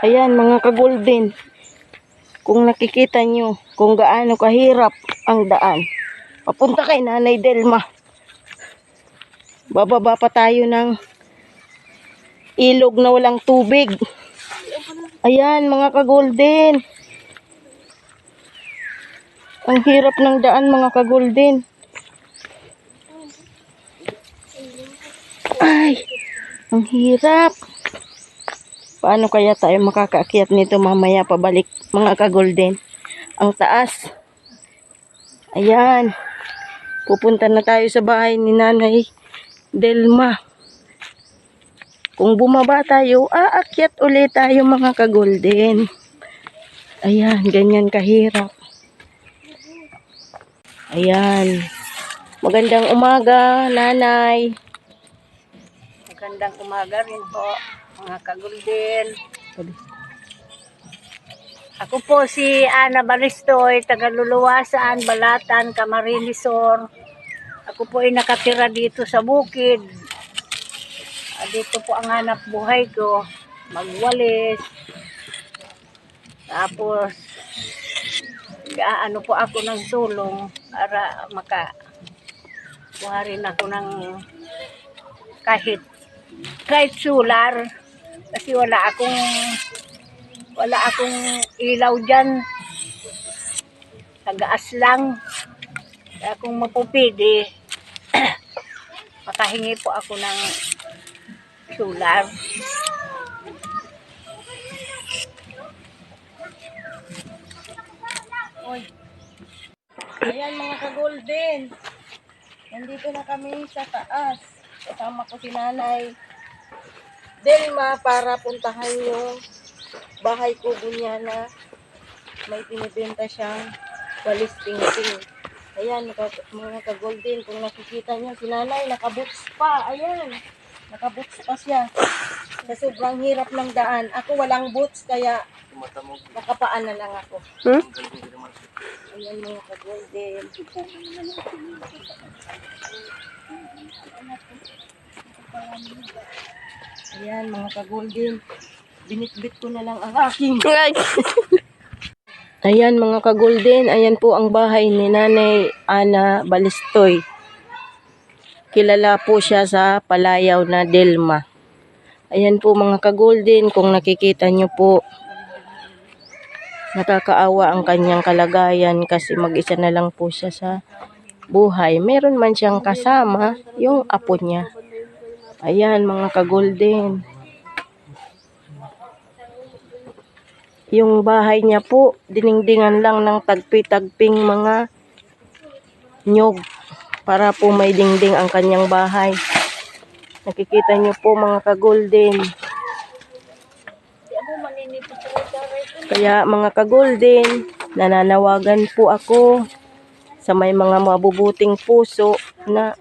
Ayan mga ka-golden. Kung nakikita nyo kung gaano kahirap ang daan. Papunta kay Nanay Delma. Bababa pa tayo ng ilog na walang tubig. Ayan mga ka-golden. Ang hirap ng daan mga ka-golden. Ay, ang hirap. Paano kaya tayo makakaakyat nito mamaya pabalik mga ka-golden? Ang taas. Ayan. Pupunta na tayo sa bahay ni Nanay Delma. Kung bumaba tayo, aakyat ulit tayo mga ka-golden. Ayan, ganyan kahirap. Ayan. Magandang umaga, Nanay. Magandang umaga rin po, mga ka-golden. Ako po si Ana Balistoy, taga-Luluwasan, Balatan, Camarines Sur. Ako po ay nakatira dito sa bukid. Dito po ang hanap buhay ko, magwalis. Tapos, ano po ako ng tulong para makakuha rin ako ng kahit solar kasi wala akong ilaw dyan, tagaas lang. Kaya kung mapupidi makahingi po ako ng solar. Oy. Ayan mga ka-golden. Nandito na kami sa taas. Kasama ko si Nanay Delma para puntahan yung bahay kubo niya na may pinibenta siyang walis ting-ting. Ayan mga ka-golden, kung nakikita niyo si Nanay nakaboots pa. Ayan, nakaboots pa siya. Sa sobrang hirap ng daan. Ako walang boots kaya nakapaan na lang ako. Ayan mga ka-golden. Ayan mga ka-golden. Binitbit ko na lang ang aking. Ayan mga ka-golden. Ayan po ang bahay ni Nanay Ana Balistoy. Kilala po siya sa Palayaw na Delma. Ayan po mga ka-golden. Kung nakikita nyo po, nakakaawa ang kanyang kalagayan kasi mag-isa na lang po siya sa buhay. Meron man siyang kasama, yung apo niya. Ayan mga ka-golden. Yung bahay niya po, diningdingan lang ng tagpi-tagping mga nyog para po may dingding ang kanyang bahay. Nakikita niyo po mga ka-golden. Kaya mga ka-golden, nananawagan po ako sa may mga mabubuting puso na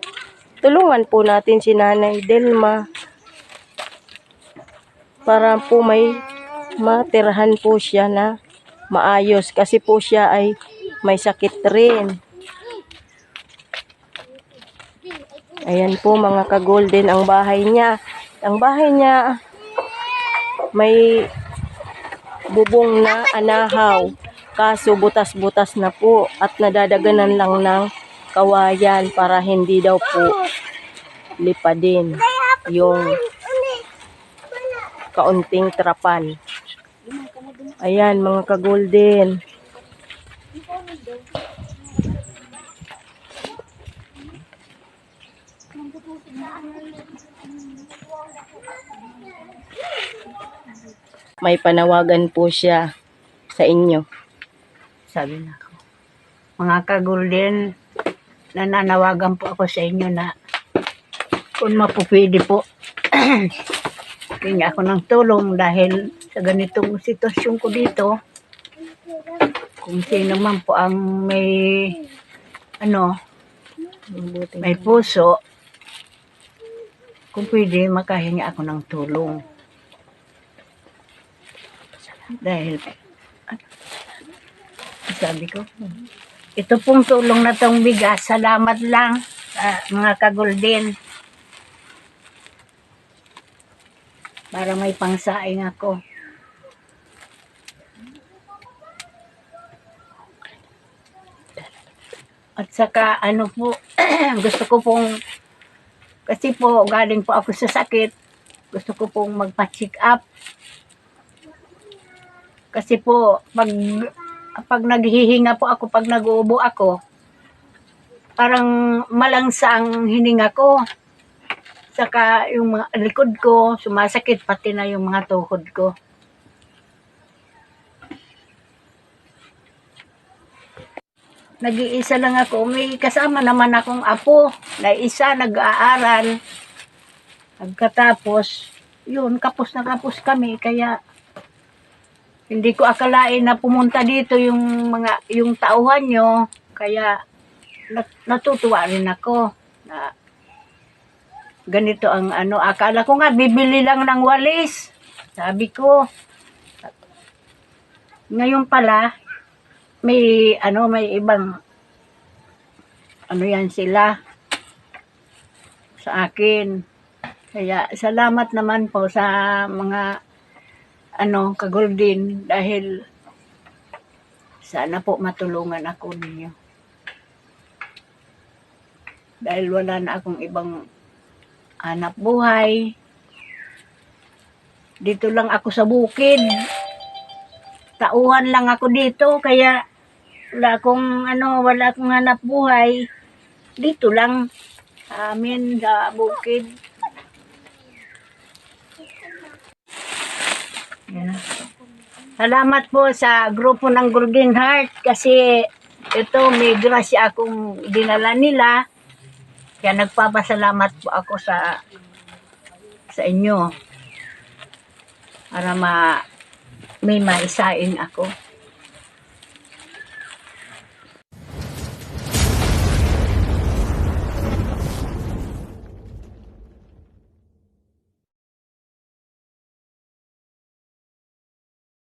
tulungan po natin si Nanay Delma para po may matirahan po siya na maayos kasi po siya ay may sakit rin. Ayan po mga ka-golden ang bahay niya. Ang bahay niya may bubong na anahaw. Kaso butas-butas na po at nadadaganan lang ng kawayan para hindi daw po lipadin yung kaunting trapan. Ayan mga ka-golden. May panawagan po siya sa inyo. Sabi na ako, mga ka-golden, nananawagan po ako sa inyo na kung mapupwede po, hingi ako ng tulong dahil sa ganitong sitwasyon ko dito. Kung sino man po ang may puso, kung pwede makahingi ako ng tulong. Dahil sabi ko, ito pong tulong na tong bigas, salamat lang mga ka-golden. Para may pangsaing ako. Saka ano po, gusto ko pong, kasi po galing po ako sa sakit, gusto ko pong magpa-check up. Kasi po, pag naghihinga po ako, pag nag-uubo ako, parang malangsa ang hininga ko. Saka yung mga likod ko, sumasakit, pati na yung mga tuhod ko. Nag-iisa lang ako. May kasama naman akong apo na isa nag-aaral. Pagkatapos, yun, kapos na kapos kami. Kaya, hindi ko akalain na pumunta dito yung tauhan nyo. Kaya, natutuwa rin ako na ganito ang ano. Akala ko nga, bibili lang ng walis. Sabi ko, ngayon pala, may ibang yan sila sa akin. Kaya salamat naman po sa mga kaguldin dahil sana po matulungan ako ninyo. Dahil wala na akong ibang hanap buhay. Dito lang ako sa bukid. Tauhan lang ako dito, kaya wala akong hanap buhay. Dito lang sa amin, sa bukid. Yeah. Salamat po sa grupo ng Golden Heart kasi ito may grasya akong dinala nila. Kaya nagpapasalamat po ako sa inyo para may maisain ako.